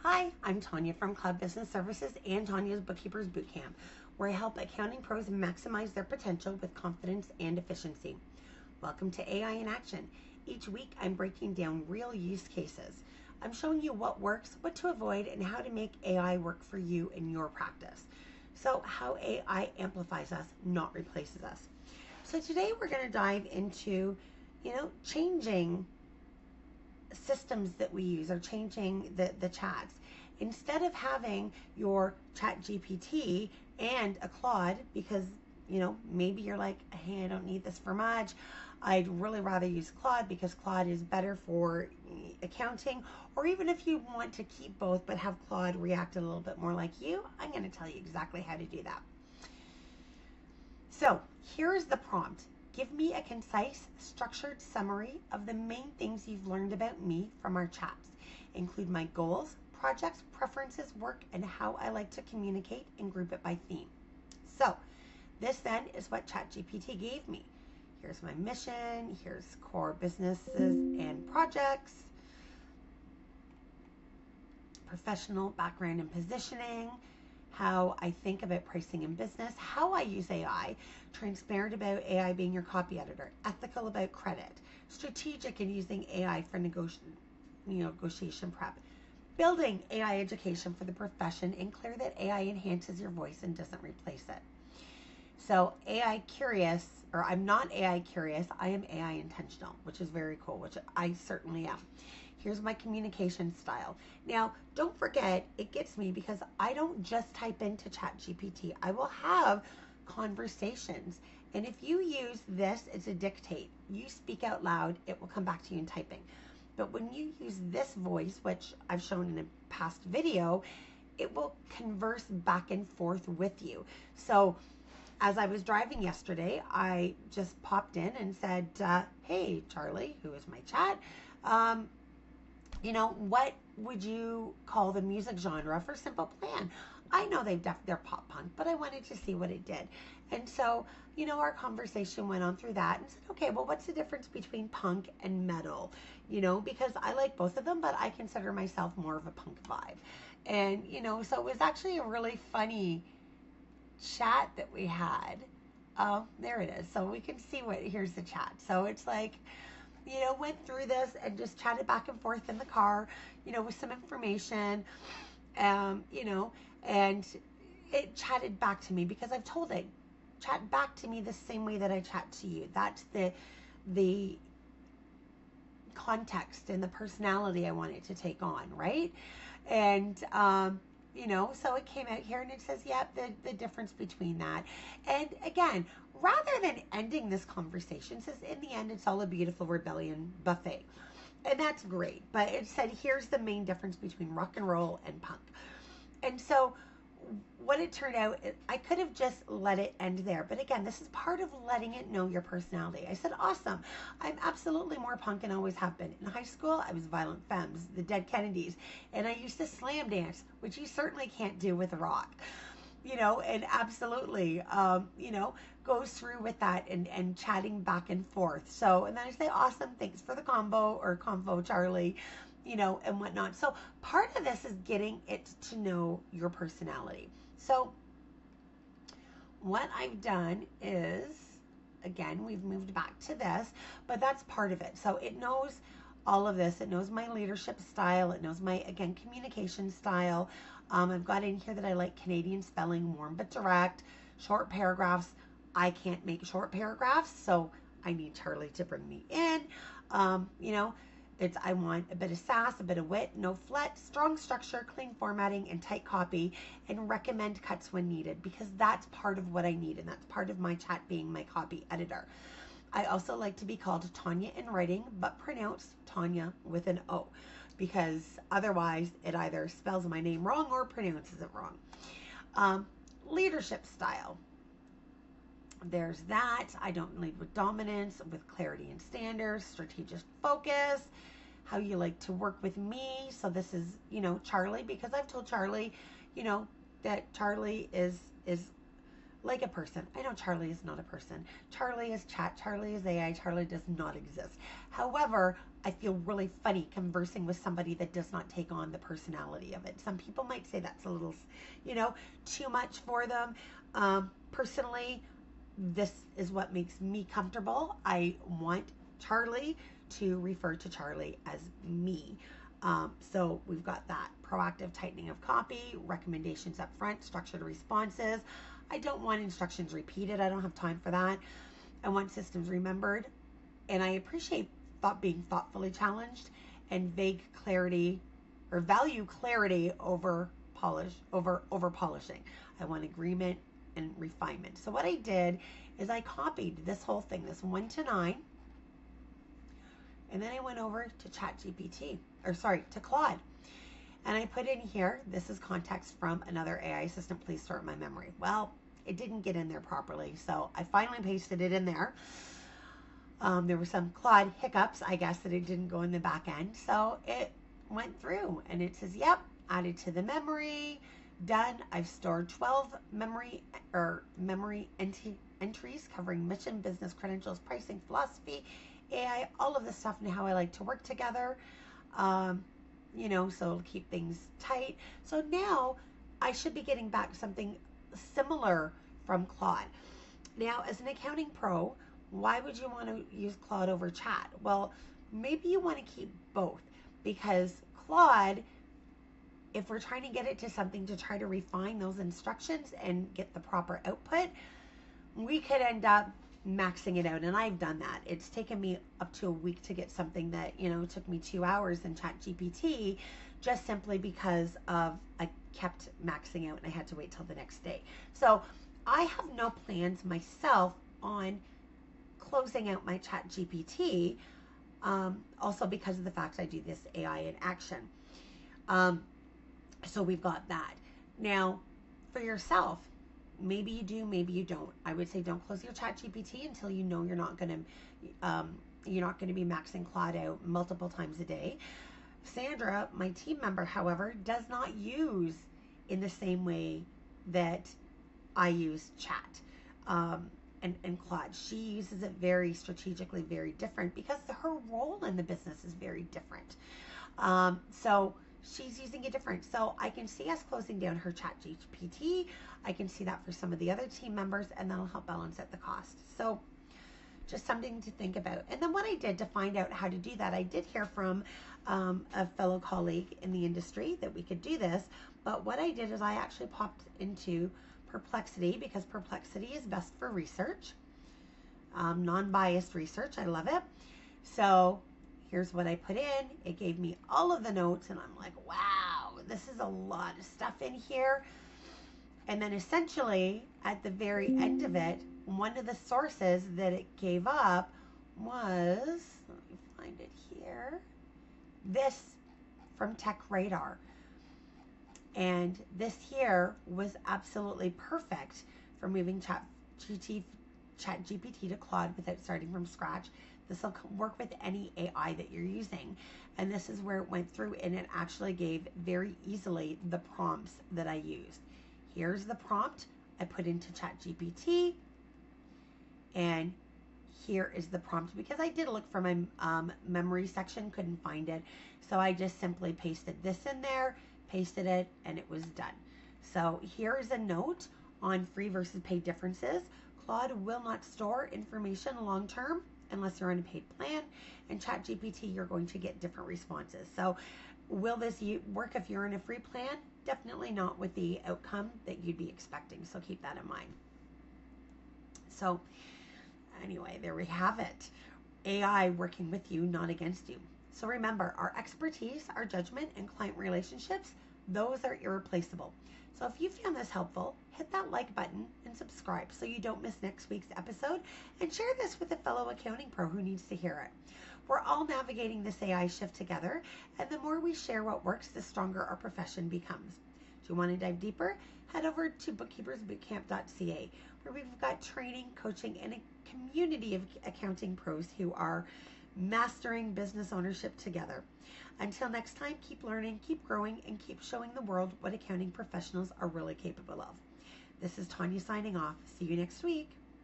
Hi, I'm Tanya from Claude Business Services and Tanya's Bookkeepers Bootcamp, where I help accounting pros maximize their potential with confidence and efficiency. Welcome to AI in Action. Each week, I'm breaking down real use cases. I'm showing you what works, what to avoid, and how to make AI work for you in your practice. So, how AI amplifies us, not replaces us. So, today we're going to dive into, changing systems that we use are changing the chats. Instead of having your ChatGPT and a Claude, because maybe you're like, hey, I don't need this for much. I'd really rather use Claude because Claude is better for accounting. Or even if you want to keep both but have Claude react a little bit more like you, I'm going to tell you exactly how to do that. So here's the prompt. Give me a concise, structured summary of the main things you've learned about me from our chats. Include my goals, projects, preferences, work, and how I like to communicate, and group it by theme. So this then is what ChatGPT gave me. Here's my mission, here's core businesses and projects, professional background and positioning, how I think about pricing in business, how I use AI, transparent about AI being your copy editor, ethical about credit, strategic in using AI for negotiation prep, building AI education for the profession, and clear that AI enhances your voice and doesn't replace it. So AI curious, or I'm not AI curious, I am AI intentional, which is very cool, which I certainly am. Here's my communication style. Now, don't forget, it gets me because I don't just type into ChatGPT. I will have conversations. And if you use this, it's a dictate. You speak out loud, it will come back to you in typing. But when you use this voice, which I've shown in a past video, it will converse back and forth with you. So as I was driving yesterday, I just popped in and said, hey, Charlie, who is my chat, what would you call the music genre for Simple Plan? I know they're pop punk, but I wanted to see what it did. And so, our conversation went on through that and said, okay, well, what's the difference between punk and metal? Because I like both of them, but I consider myself more of a punk vibe. And, so it was actually a really funny chat that we had. There it is. So we can see here's the chat. So it's like, went through this and just chatted back and forth in the car, with some information, and it chatted back to me because I've told it, chat back to me the same way that I chat to you. That's the context and the personality I want it to take on, right? And, so it came out here and it says, the difference between that. And again, rather than ending this conversation, it says, in the end, it's all a beautiful rebellion buffet. And that's great. But it said, here's the main difference between rock and roll and punk. And so what it turned out, I could have just let it end there. But again, this is part of letting it know your personality. I said, awesome. I'm absolutely more punk and always have been. In high school, I was Violent Femmes, the Dead Kennedys. And I used to slam dance, which you certainly can't do with rock. And absolutely, goes through with that and chatting back and forth. So, and then I say, awesome, thanks for the convo, Charlie, and whatnot. So part of this is getting it to know your personality. So what I've done is, again, we've moved back to this, but that's part of it. So it knows all of this. It knows my leadership style. It knows my, again, communication style. I've got in here that I like Canadian spelling, warm but direct, short paragraphs. I can't make short paragraphs, so I need Charlie to bring me in. I want a bit of sass, a bit of wit, no flet, strong structure, clean formatting, and tight copy, and recommend cuts when needed, because that's part of what I need, and that's part of my chat being my copy editor. I also like to be called Tanya in writing, but pronounced Tanya with an O, because otherwise it either spells my name wrong or pronounces it wrong. Leadership style. There's that. I don't lead with dominance, with clarity and standards, strategic focus, how you like to work with me. So this is, Charlie, because I've told Charlie, that Charlie is like a person. I know Charlie is not a person. Charlie is chat. Charlie is AI. Charlie does not exist. However, I feel really funny conversing with somebody that does not take on the personality of it. Some people might say that's a little, too much for them. Personally, this is what makes me comfortable. I want Charlie to refer to Charlie as me. So we've got that proactive tightening of copy, recommendations up front, structured responses. I don't want instructions repeated. I don't have time for that. I want systems remembered. And I appreciate being thoughtfully challenged, and vague clarity or value clarity over polishing. I want agreement and refinement. So what I did is I copied this whole thing, this 1 to 9, and then I went over to to Claude. And I put in here, this is context from another AI assistant, please sort my memory. Well, it didn't get in there properly, so I finally pasted it in there. There were some Claude hiccups, I guess, that it didn't go in the back end. So it went through and it says, yep, added to the memory, done. I've stored 12 memory entries covering mission, business credentials, pricing, philosophy, AI, all of the stuff and how I like to work together. So it'll keep things tight. So now I should be getting back something similar from Claude. Now, as an accounting pro, why would you want to use Claude over Chat? Well, maybe you want to keep both, because Claude, if we're trying to get it to something to try to refine those instructions and get the proper output, we could end up maxing it out. And I've done that. It's taken me up to a week to get something that, took me 2 hours in ChatGPT, just simply because of I kept maxing out and I had to wait till the next day. So I have no plans myself on closing out my ChatGPT, also because of the fact I do this AI in action. So we've got that. Now, for yourself, maybe you do, maybe you don't. I would say don't close your ChatGPT until you know you're not going to be maxing Claude out multiple times a day. Sandra, my team member, however, does not use in the same way that I use Chat. And Claude, she uses it very strategically, very different, because her role in the business is very different. So she's using it different. So I can see us closing down her ChatGPT. I can see that for some of the other team members, and that'll help balance out the cost. So just something to think about. And then what I did to find out how to do that, I did hear from a fellow colleague in the industry that we could do this. But what I did is I actually popped into Perplexity, because Perplexity is best for research, non-biased research. I love it. So here's what I put in. It gave me all of the notes, and I'm like, wow, this is a lot of stuff in here. And then essentially at the very end of it, one of the sources that it gave up was, let me find it here, this from Tech Radar. And this here was absolutely perfect for moving ChatGPT to Claude without starting from scratch. This will work with any AI that you're using. And this is where it went through, and it actually gave very easily the prompts that I used. Here's the prompt I put into ChatGPT, and here is the prompt, because I did look for my memory section, couldn't find it. So I just simply pasted this in there, pasted it, and it was done. So here is a note on free versus paid differences. Claude will not store information long term unless you're on a paid plan, and ChatGPT, you're going to get different responses. So will this work if you're in a free plan? Definitely not with the outcome that you'd be expecting, so keep that in mind. So anyway, there we have it. AI working with you, not against you. So remember, our expertise, our judgment, and client relationships, those are irreplaceable. So if you found this helpful, hit that like button and subscribe so you don't miss next week's episode, and share this with a fellow accounting pro who needs to hear it. We're all navigating this AI shift together, and the more we share what works, the stronger our profession becomes. Do you want to dive deeper? Head over to bookkeepersbootcamp.ca, where we've got training, coaching, and a community of accounting pros who are mastering business ownership together. Until next time, keep learning, keep growing, and keep showing the world what accounting professionals are really capable of. This is Tanya signing off. See you next week.